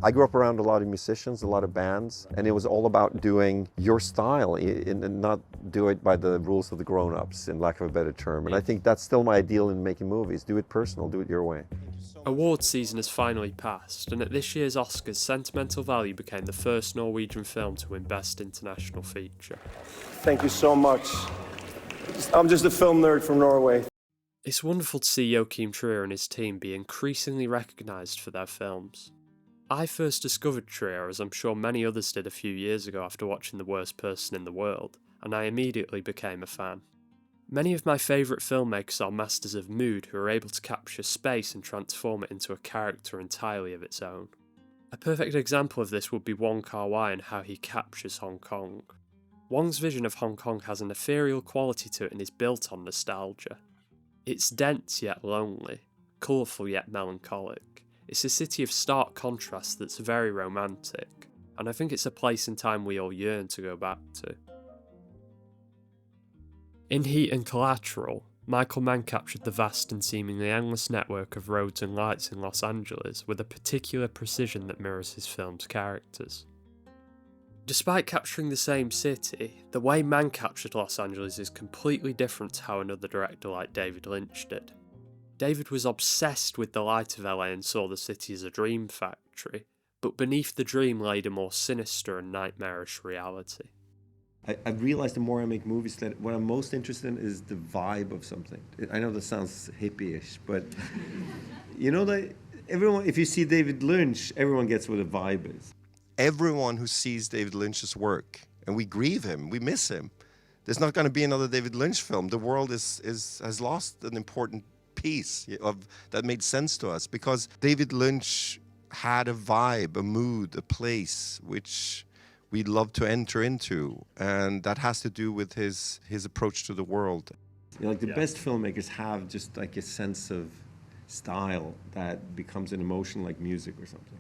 I grew up around a lot of musicians, a lot of bands, and it was all about doing your style and not do it by the rules of the grown-ups, in lack of a better term. And I think that's still my ideal in making movies. Do it personal, do it your way. Awards season has finally passed, and at this year's Oscars, Sentimental Value became the first Norwegian film to win Best International Feature. Thank you so much. I'm just a film nerd from Norway. It's wonderful to see Joachim Trier and his team be increasingly recognised for their films. I first discovered Trier, as I'm sure many others did a few years ago after watching The Worst Person in the World, and I immediately became a fan. Many of my favourite filmmakers are masters of mood who are able to capture space and transform it into a character entirely of its own. A perfect example of this would be Wong Kar-wai and how he captures Hong Kong. Wong's vision of Hong Kong has an ethereal quality to it and is built on nostalgia. It's dense yet lonely, colourful yet melancholic. It's a city of stark contrast that's very romantic, and I think it's a place and time we all yearn to go back to. In Heat and Collateral, Michael Mann captured the vast and seemingly endless network of roads and lights in Los Angeles with a particular precision that mirrors his film's characters. Despite capturing the same city, the way Mann captured Los Angeles is completely different to how another director like David Lynch did. David was obsessed with the light of LA and saw the city as a dream factory, but beneath the dream laid a more sinister and nightmarish reality. I've realized the more I make movies that what I'm most interested in is the vibe of something. I know that sounds hippie-ish, but you know that everyone, if you see David Lynch, everyone gets what a vibe is. Everyone who sees David Lynch's work, and we grieve him, we miss him. There's not going to be another David Lynch film. The world has lost an important piece of that made sense to us, because David Lynch had a vibe, a mood, a place which we'd love to enter into, and that has to do with his approach to the world. You know, like the best filmmakers have just like a sense of style that becomes an emotion, like music or something.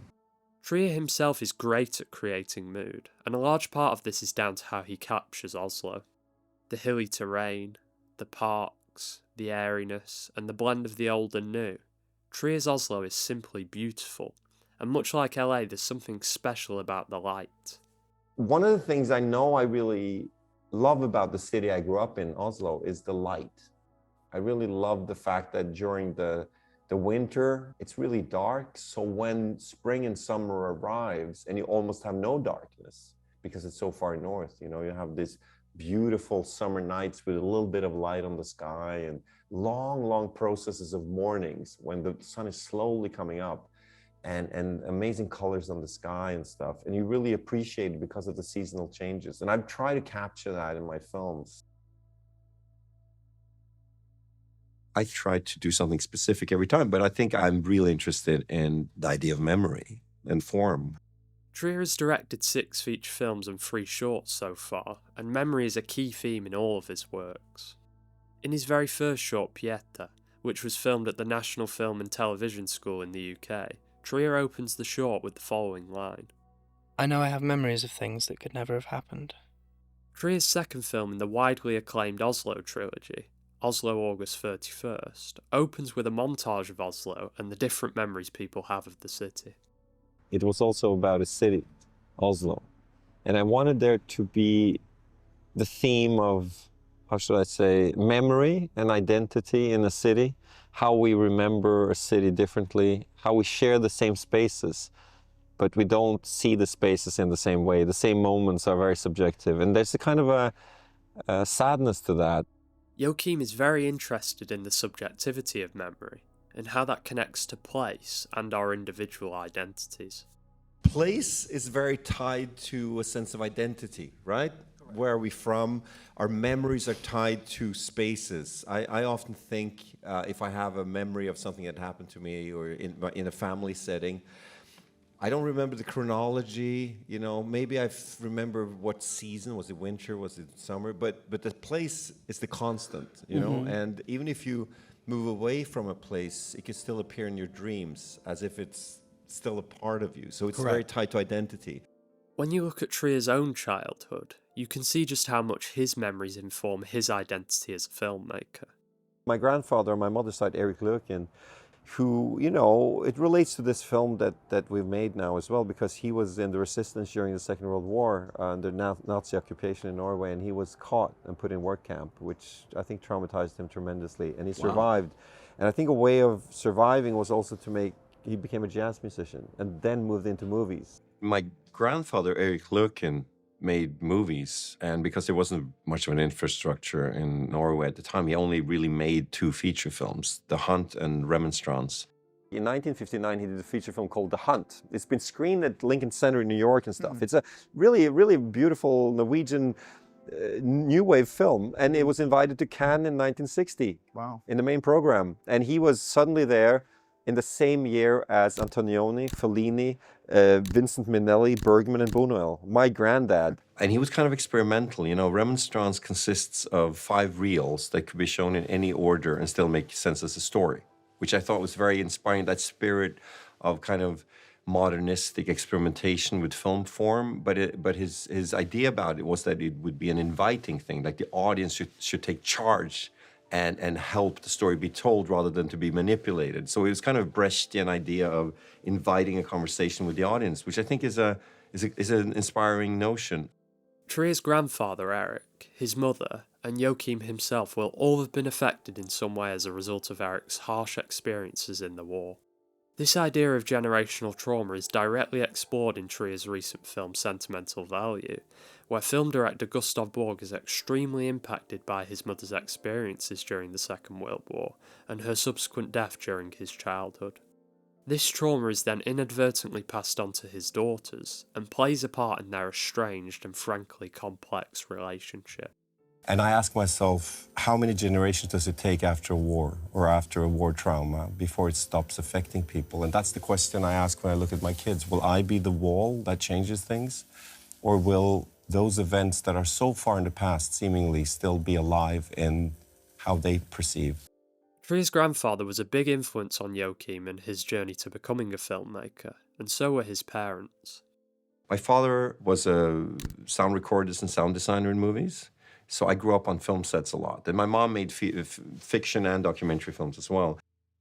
Trier himself is great at creating mood, and a large part of this is down to how he captures Oslo. The hilly terrain, the parks, the airiness, and the blend of the old and new. Trier's Oslo is simply beautiful, and much like LA, there's something special about the light. One of the things I know I really love about the city I grew up in, Oslo, is the light. I really love the fact that during the winter, it's really dark. So when spring and summer arrives, and you almost have no darkness because it's so far north, you know, you have these beautiful summer nights with a little bit of light on the sky and long processes of mornings when the sun is slowly coming up and amazing colors on the sky and stuff. And you really appreciate it because of the seasonal changes. And I've tried to capture that in my films. I try to do something specific every time, but I think I'm really interested in the idea of memory and form. Trier has directed 6 feature films and 3 shorts so far, and memory is a key theme in all of his works. In his very first short, Pieta, which was filmed at the National Film and Television School in the UK, Trier opens the short with the following line. I know I have memories of things that could never have happened. Trier's second film in the widely acclaimed Oslo Trilogy, Oslo August 31st, opens with a montage of Oslo and the different memories people have of the city. It was also about a city, Oslo. And I wanted there to be the theme of, how should I say, memory and identity in a city, how we remember a city differently, how we share the same spaces, but we don't see the spaces in the same way. The same moments are very subjective. And there's a kind of a sadness to that. Joachim is very interested in the subjectivity of memory and how that connects to place and our individual identities. Place is very tied to a sense of identity, right? Where are we from? Our memories are tied to spaces. I often think if I have a memory of something that happened to me or in a family setting, I don't remember the chronology, you know, maybe I remember what season, was it winter, was it summer, but the place is the constant, you know, and even if you move away from a place, it can still appear in your dreams as if it's still a part of you. So it's very tied to identity. When you look at Trier's own childhood, you can see just how much his memories inform his identity as a filmmaker. My grandfather on my mother's side, Erik Løken, who, you know, it relates to this film that we've made now as well, because he was in the resistance during the Second World War under Nazi occupation in Norway, and he was caught and put in work camp, which I think traumatized him tremendously, and he survived. And I think a way of surviving was also he became a jazz musician and then moved into movies. My grandfather, Erik Løken, made movies, and because there wasn't much of an infrastructure in Norway at the time, he only really made 2 feature films, The Hunt and Remonstrance. In 1959, he did a feature film called The Hunt. It's been screened at Lincoln Center in New York and stuff. It's a really beautiful Norwegian new wave film, and it was invited to Cannes in 1960. Wow. In the main program. And he was suddenly there in the same year as Antonioni, Fellini, Vincent Minnelli, Bergman, and Buñuel, my granddad. And he was kind of experimental. You know, Remonstrance consists of 5 reels that could be shown in any order and still make sense as a story, which I thought was very inspiring, that spirit of kind of modernistic experimentation with film form. But his idea about it was that it would be an inviting thing, like the audience should take charge and help the story be told rather than to be manipulated. So it was kind of a Brechtian idea of inviting a conversation with the audience, which I think is an inspiring notion. Trier's grandfather, Erik, his mother, and Joachim himself will all have been affected in some way as a result of Erik's harsh experiences in the war. This idea of generational trauma is directly explored in Trier's recent film Sentimental Value, where film director Gustav Borg is extremely impacted by his mother's experiences during the Second World War and her subsequent death during his childhood. This trauma is then inadvertently passed on to his daughters and plays a part in their estranged and frankly complex relationship. And I ask myself, how many generations does it take after a war or after a war trauma before it stops affecting people? And that's the question I ask when I look at my kids. Will I be the wall that changes things? Or will those events that are so far in the past seemingly still be alive in how they perceive? Trier's grandfather was a big influence on Joachim in his journey to becoming a filmmaker, and so were his parents. My father was a sound recordist and sound designer in movies. So I grew up on film sets a lot. And my mom made fiction and documentary films as well.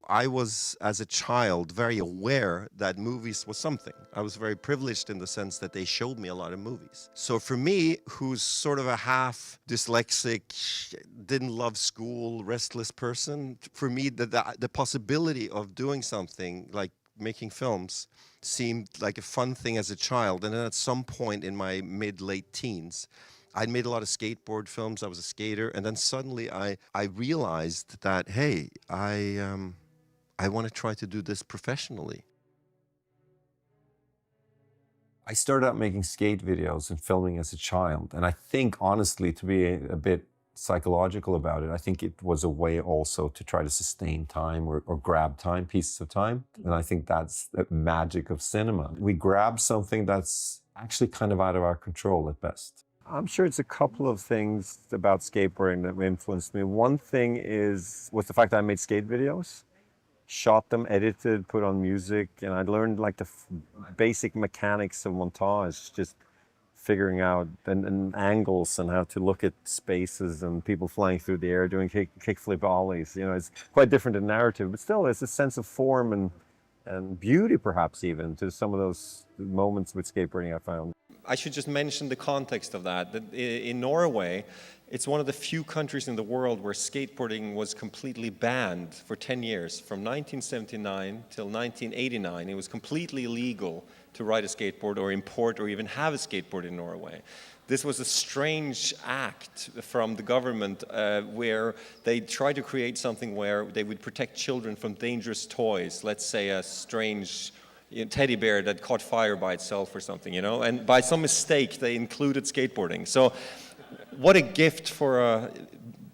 I was, as a child, very aware that movies was something. I was very privileged in the sense that they showed me a lot of movies. So for me, who's sort of a half dyslexic, didn't love school, restless person, for me, the possibility of doing something like making films seemed like a fun thing as a child. And then at some point in my mid-late teens, I'd made a lot of skateboard films. I was a skater. And then suddenly I realized that, hey, I want to try to do this professionally. I started out making skate videos and filming as a child. And I think, honestly, to be a bit psychological about it, I think it was a way also to try to sustain time or grab time, pieces of time. And I think that's the magic of cinema. We grab something that's actually kind of out of our control at best. I'm sure it's a couple of things about skateboarding that influenced me. One thing was the fact that I made skate videos, shot them, edited, put on music, and I learned like the basic mechanics of montage, just figuring out and angles and how to look at spaces and people flying through the air doing kickflip ollies. You know, it's quite different in narrative, but still there's a sense of form and beauty perhaps even to some of those moments with skateboarding I found. I should just mention the context of that in Norway, it's one of the few countries in the world where skateboarding was completely banned for 10 years. From 1979 till 1989, it was completely illegal to ride a skateboard or import or even have a skateboard in Norway. This was a strange act from the government where they tried to create something where they would protect children from dangerous toys, let's say a strange teddy bear that caught fire by itself or something, you know, and by some mistake they included skateboarding. So what a gift for a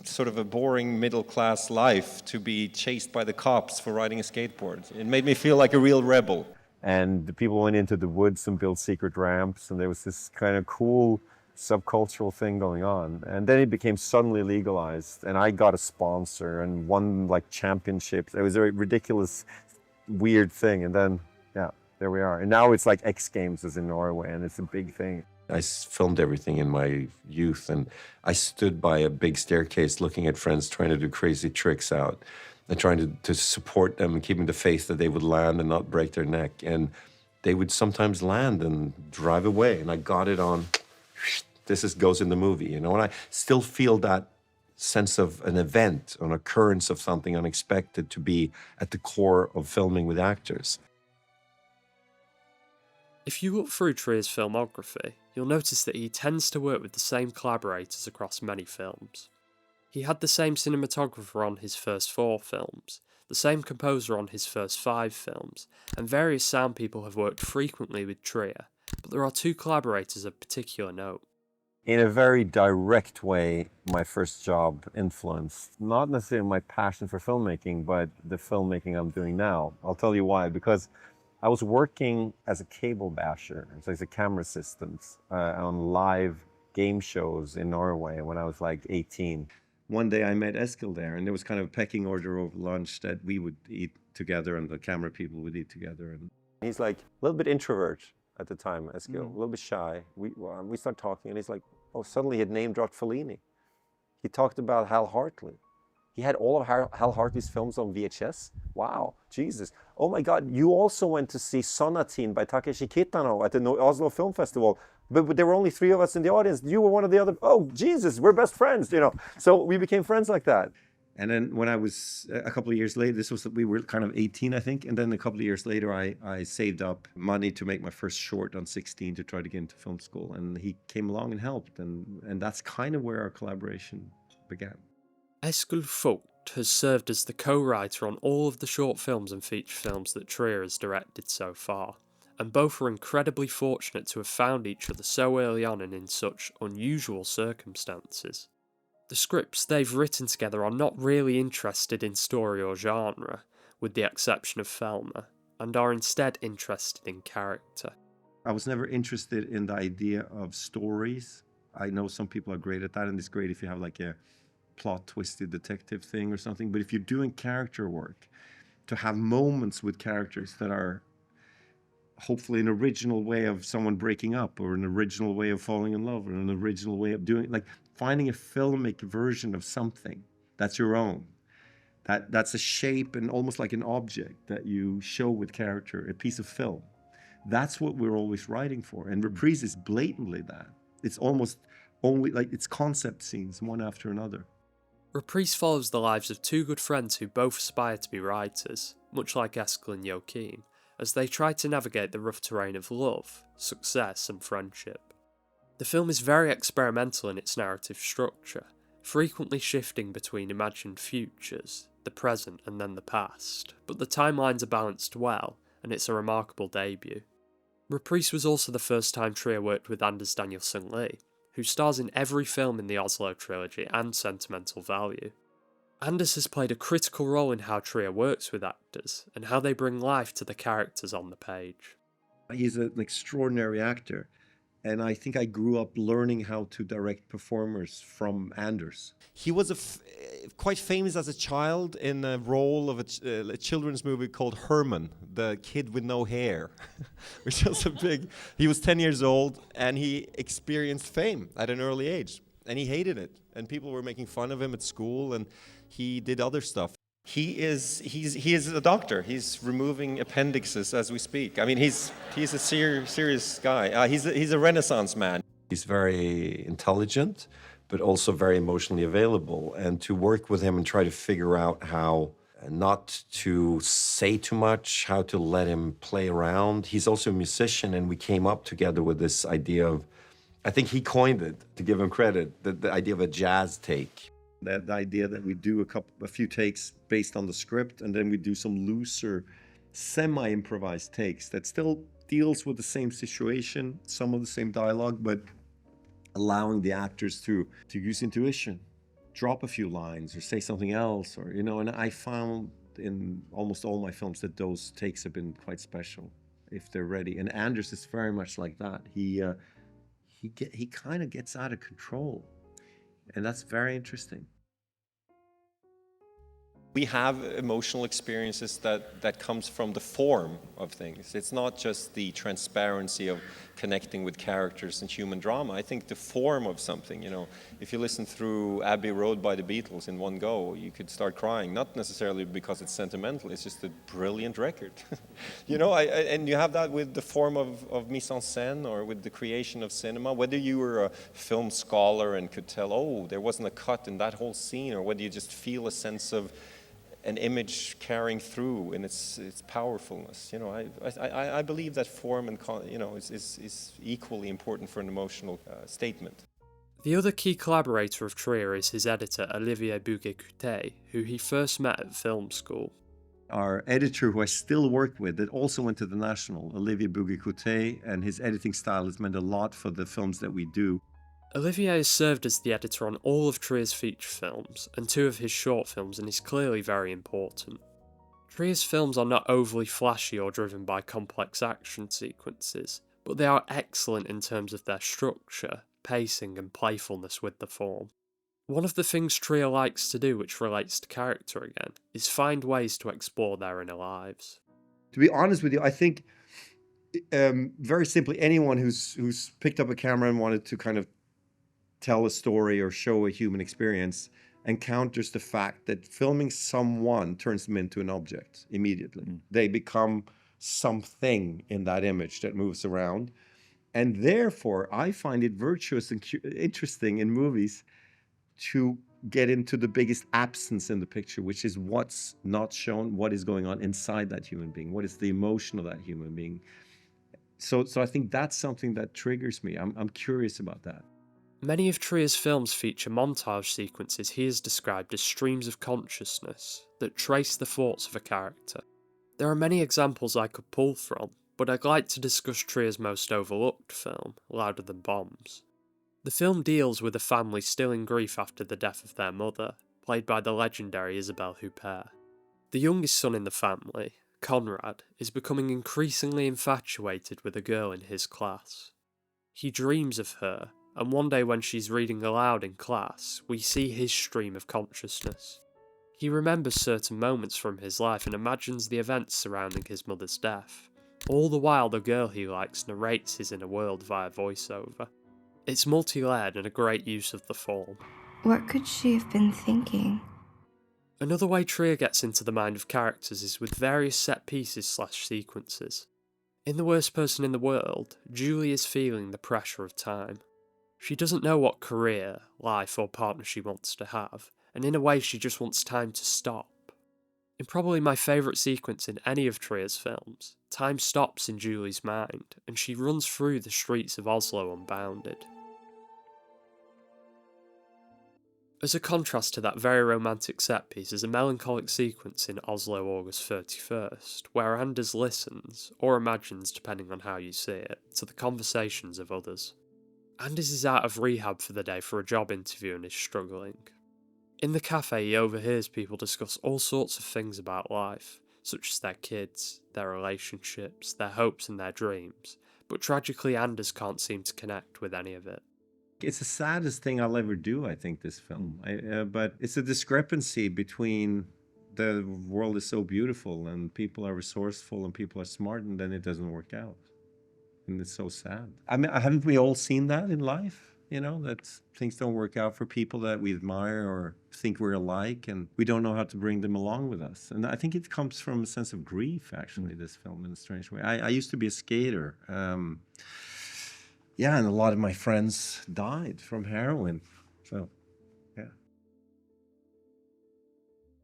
sort of a boring middle-class life to be chased by the cops for riding a skateboard. It made me feel like a real rebel. And the people went into the woods and built secret ramps, and there was this kind of cool subcultural thing going on. And then it became suddenly legalized, and I got a sponsor and won like championships. It was a ridiculous, weird thing, and then yeah, there we are. And now it's like X Games is in Norway, and it's a big thing. I filmed everything in my youth, and I stood by a big staircase looking at friends trying to do crazy tricks out. and trying to support them and keeping the faith that they would land and not break their neck. And they would sometimes land and drive away. And I got it on, goes in the movie, you know, and I still feel that sense of an event, an occurrence of something unexpected to be at the core of filming with actors. If you look through Trier's filmography, you'll notice that he tends to work with the same collaborators across many films. He had the same cinematographer on his first 4 films, the same composer on his first 5 films, and various sound people have worked frequently with Trier, but there are 2 collaborators of particular note. In a very direct way, my first job influenced not necessarily my passion for filmmaking, but the filmmaking I'm doing now. I'll tell you why. Because I was working as a cable basher, so as a camera assistant on live game shows in Norway when I was like 18. One day I met Eskil there, and there was kind of a pecking order over lunch that we would eat together and the camera people would eat together. And he's like a little bit introvert at the time, Eskil, a little bit shy. We start talking, and he's like, oh, suddenly he had name dropped Fellini. He talked about Hal Hartley. He had all of Hal Hartley's films on VHS. Wow, Jesus. Oh my God, you also went to see Sonatine by Takeshi Kitano at the Oslo Film Festival. But there were only 3 of us in the audience. You were one of the other. Oh, Jesus, we're best friends, you know. So we became friends like that. And then when I was a couple of years later, we were kind of 18, I think. And then a couple of years later, I saved up money to make my first short on 16 to try to get into film school. And he came along and helped. And that's kind of where our collaboration began. Eskil Vogt has served as the co-writer on all of the short films and feature films that Trier has directed so far, and both are incredibly fortunate to have found each other so early on and in such unusual circumstances. The scripts they've written together are not really interested in story or genre, with the exception of Thelma, and are instead interested in character. I was never interested in the idea of stories. I know some people are great at that, and it's great if you have like a plot twisted detective thing or something, but if you're doing character work, to have moments with characters that are hopefully an original way of someone breaking up, or an original way of falling in love, or an original way of doing, like finding a filmic version of something that's your own, that's a shape and almost like an object that you show with character, a piece of film. That's what we're always writing for, and Reprise is blatantly that. It's almost only like it's concept scenes one after another. Reprise follows the lives of 2 good friends who both aspire to be writers, much like Eskil and Joachim, as they try to navigate the rough terrain of love, success and friendship. The film is very experimental in its narrative structure, frequently shifting between imagined futures, the present and then the past, but the timelines are balanced well, and it's a remarkable debut. Reprise was also the first time Trier worked with Anders Danielsen Lee, who stars in every film in the Oslo Trilogy and Sentimental Value. Anders has played a critical role in how Trier works with actors, and how they bring life to the characters on the page. He's an extraordinary actor, and I think I grew up learning how to direct performers from Anders. He was quite famous as a child in a role of a children's movie called Herman, the kid with no hair, which was he was 10 years old, and he experienced fame at an early age, and he hated it, and people were making fun of him at school, and he did other stuff. He is a doctor. He's removing appendixes as we speak. I mean, he's a serious guy. He's a Renaissance man. He's very intelligent, but also very emotionally available. And to work with him and try to figure out how not to say too much, how to let him play around. He's also a musician, and we came up together with this idea of, I think he coined it, to give him credit, the idea of a jazz take. The idea that we do a few takes based on the script, and then we do some looser, semi-improvised takes that still deals with the same situation, some of the same dialogue, but allowing the actors to use intuition, drop a few lines or say something else, or, you know, and I found in almost all my films that those takes have been quite special if they're ready. And Anders is very much like that. He kind of gets out of control, and that's very interesting. We have emotional experiences that comes from the form of things. It's not just the transparency of connecting with characters and human drama. I think the form of something, if you listen through Abbey Road by the Beatles in one go, you could start crying, not necessarily because it's sentimental, it's just a brilliant record. And you have that with the form of mise en scène or with the creation of cinema, whether you were a film scholar and could tell, oh, there wasn't a cut in that whole scene, or whether you just feel a sense of an image carrying through in its powerfulness. I believe that form and is equally important for an emotional statement. The other key collaborator of Trier is his editor Olivier Bouguet-Coutet, who he first met at film school. Our editor, who I still work with, that also went to the National, Olivier Bouguet-Coutet, and his editing style has meant a lot for the films that we do. Olivier has served as the editor on all of Trier's feature films and 2 of his short films, and is clearly very important. Trier's films are not overly flashy or driven by complex action sequences, but they are excellent in terms of their structure, pacing and playfulness with the form. One of the things Trier likes to do, which relates to character again, is find ways to explore their inner lives. To be honest with you, I think very simply, anyone who's picked up a camera and wanted to kind of tell a story or show a human experience encounters the fact that filming someone turns them into an object immediately. They become something in that image that moves around. And therefore, I find it virtuous and interesting in movies to get into the biggest absence in the picture, which is what's not shown, what is going on inside that human being, what is the emotion of that human being. So I think that's something that triggers me. I'm curious about that. Many of Trier's films feature montage sequences he has described as streams of consciousness that trace the thoughts of a character. There are many examples I could pull from, but I'd like to discuss Trier's most overlooked film, Louder Than Bombs. The film deals with a family still in grief after the death of their mother, played by the legendary Isabelle Huppert. The youngest son in the family, Conrad, is becoming increasingly infatuated with a girl in his class. He dreams of her, and one day when she's reading aloud in class, we see his stream of consciousness. He remembers certain moments from his life and imagines the events surrounding his mother's death. All the while the girl he likes narrates his inner world via voiceover. It's multi-layered and a great use of the form. What could she have been thinking? Another way Trier gets into the mind of characters is with various set pieces / sequences. In The Worst Person in the World, Julie is feeling the pressure of time. She doesn't know what career, life or partner she wants to have, and in a way she just wants time to stop. In probably my favourite sequence in any of Trier's films, time stops in Julie's mind, and she runs through the streets of Oslo unbounded. As a contrast to that very romantic set piece is a melancholic sequence in Oslo August 31st, where Anders listens, or imagines depending on how you see it, to the conversations of others. Anders is out of rehab for the day for a job interview and is struggling. In the cafe he overhears people discuss all sorts of things about life, such as their kids, their relationships, their hopes and their dreams, but tragically Anders can't seem to connect with any of it. It's the saddest thing I'll ever do, I think, this film. But it's a discrepancy between the world is so beautiful and people are resourceful and people are smart, and then it doesn't work out. And it's so sad. I mean, haven't we all seen that in life? That things don't work out for people that we admire or think we're alike, and we don't know how to bring them along with us. And I think it comes from a sense of grief, actually, this film, in a strange way. I used to be a skater. And a lot of my friends died from heroin. So, yeah.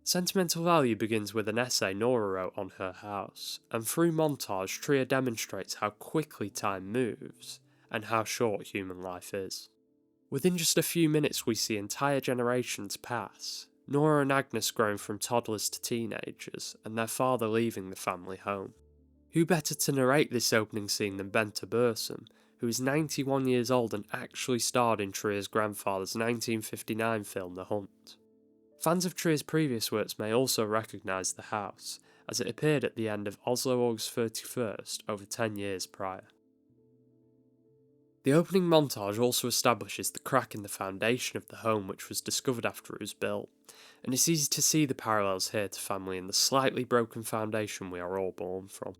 Sentimental Value begins with an essay Nora wrote on her house, and through montage Trier demonstrates how quickly time moves and how short human life is. Within just a few minutes we see entire generations pass, Nora and Agnes growing from toddlers to teenagers, and their father leaving the family home. Who better to narrate this opening scene than Bente Børsum, who is 91 years old and actually starred in Trier's grandfather's 1959 film The Hunt. Fans of Trier's previous works may also recognise the house, as it appeared at the end of Oslo August 31st over 10 years prior. The opening montage also establishes the crack in the foundation of the home which was discovered after it was built, and it's easy to see the parallels here to family in the slightly broken foundation we are all born from.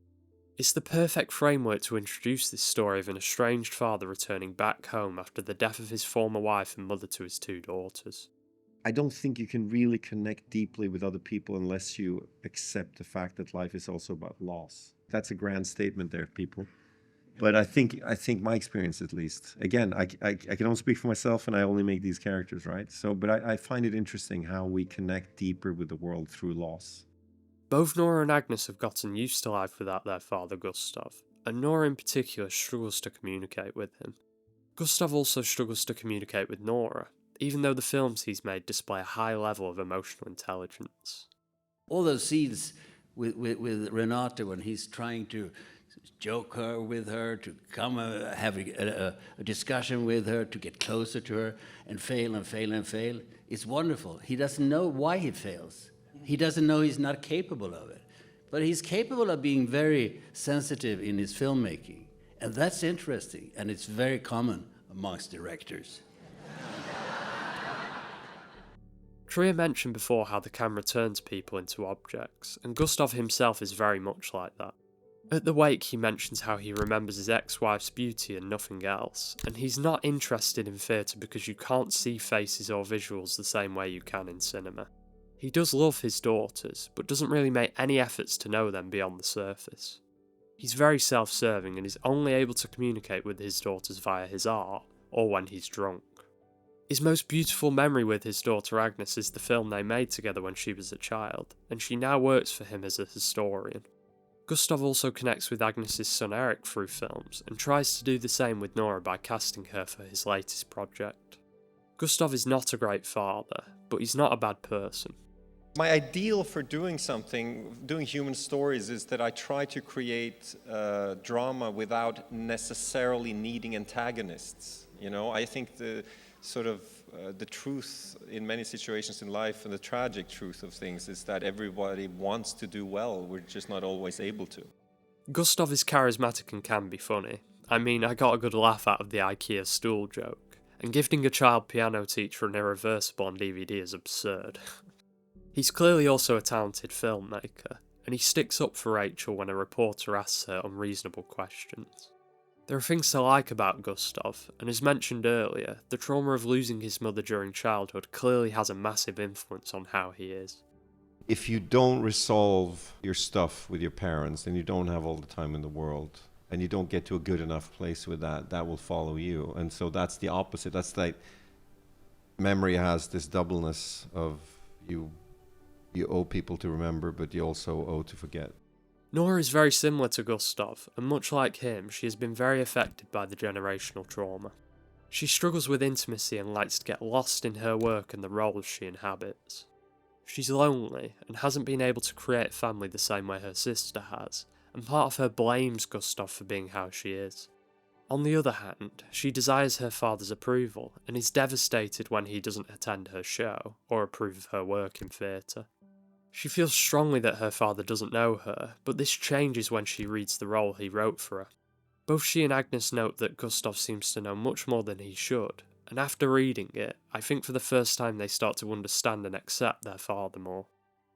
It's the perfect framework to introduce this story of an estranged father returning back home after the death of his former wife and mother to his 2 daughters. I don't think you can really connect deeply with other people unless you accept the fact that life is also about loss. That's a grand statement there, people. But I think my experience, at least, again, I can only speak for myself, and I only make these characters, right? So, but I find it interesting how we connect deeper with the world through loss. Both Nora and Agnes have gotten used to life without their father Gustav, and Nora in particular struggles to communicate with him. Gustav also struggles to communicate with Nora, even though the films he's made display a high level of emotional intelligence. All those scenes with Renate when he's trying to joke with her, to come have a discussion with her, to get closer to her, and fail and fail and fail, it's wonderful. He doesn't know why he fails. He doesn't know he's not capable of it. But he's capable of being very sensitive in his filmmaking. And that's interesting, and it's very common amongst directors. Trier mentioned before how the camera turns people into objects, and Gustav himself is very much like that. At the wake, he mentions how he remembers his ex-wife's beauty and nothing else, and he's not interested in theatre because you can't see faces or visuals the same way you can in cinema. He does love his daughters, but doesn't really make any efforts to know them beyond the surface. He's very self-serving and is only able to communicate with his daughters via his art, or when he's drunk. His most beautiful memory with his daughter Agnes is the film they made together when she was a child, and she now works for him as a historian. Gustav also connects with Agnes's son Eric through films, and tries to do the same with Nora by casting her for his latest project. Gustav is not a great father, but he's not a bad person. My ideal for doing human stories, is that I try to create drama without necessarily needing antagonists. You know, I think the truth in many situations in life, and the tragic truth of things, is that everybody wants to do well, we're just not always able to. Gustav is charismatic and can be funny. I mean, I got a good laugh out of the IKEA stool joke, and gifting a child piano teacher an irreversible on DVD is absurd. He's clearly also a talented filmmaker, and he sticks up for Rachel when a reporter asks her unreasonable questions. There are things to like about Gustav, and as mentioned earlier, the trauma of losing his mother during childhood clearly has a massive influence on how he is. If you don't resolve your stuff with your parents, then you don't have all the time in the world, and you don't get to a good enough place with that, that will follow you. And so that's the opposite. That's like memory has this doubleness of you owe people to remember, but you also owe to forget. Nora is very similar to Gustav, and much like him, she has been very affected by the generational trauma. She struggles with intimacy and likes to get lost in her work and the roles she inhabits. She's lonely, and hasn't been able to create a family the same way her sister has, and part of her blames Gustav for being how she is. On the other hand, she desires her father's approval, and is devastated when he doesn't attend her show, or approve of her work in theatre. She feels strongly that her father doesn't know her, but this changes when she reads the role he wrote for her. Both she and Agnes note that Gustav seems to know much more than he should, and after reading it, I think for the first time they start to understand and accept their father more.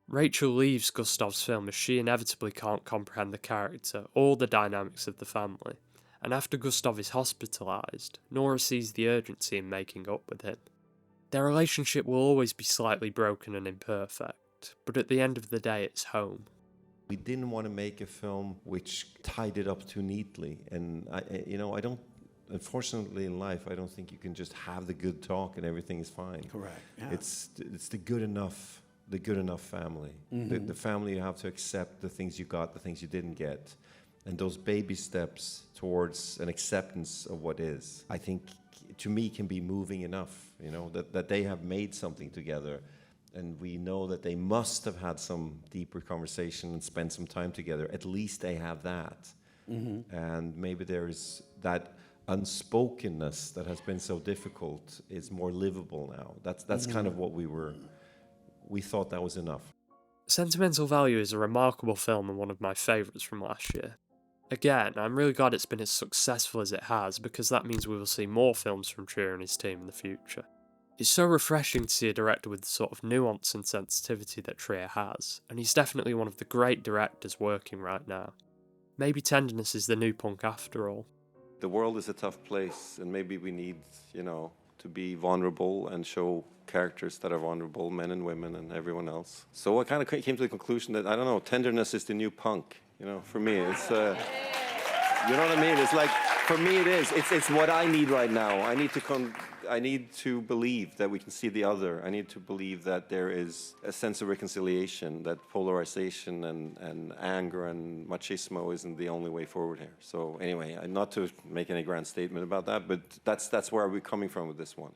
Rachel leaves Gustav's film as she inevitably can't comprehend the character or the dynamics of the family, and after Gustav is hospitalised, Nora sees the urgency in making up with him. Their relationship will always be slightly broken and imperfect, but at the end of the day it's home. We didn't want to make a film which tied it up too neatly, and unfortunately in life I don't think you can just have the good talk and everything is fine. Correct. Yeah. It's the good enough family. Mm-hmm. The family you have to accept the things you got, the things you didn't get, and those baby steps towards an acceptance of what is, I think, to me, can be moving enough. You know, that they have made something together. And we know that they must have had some deeper conversation and spent some time together. At least they have that. Mm-hmm. And maybe there's that unspokenness that has been so difficult is more livable now. That's mm-hmm. kind of what we thought that was enough. Sentimental Value is a remarkable film and one of my favourites from last year. Again, I'm really glad it's been as successful as it has, because that means we will see more films from Trier and his team in the future. It's so refreshing to see a director with the sort of nuance and sensitivity that Trier has, and he's definitely one of the great directors working right now. Maybe tenderness is the new punk after all. The world is a tough place, and maybe we need, to be vulnerable and show characters that are vulnerable, men and women and everyone else. So I kind of came to the conclusion that, I don't know, tenderness is the new punk. For me, it's, you know what I mean? It's like, for me it is. It's what I need right now. I need to believe that we can see the other. I need to believe that there is a sense of reconciliation, that polarization and anger and machismo isn't the only way forward here. So anyway, not to make any grand statement about that, but that's where we're coming from with this one.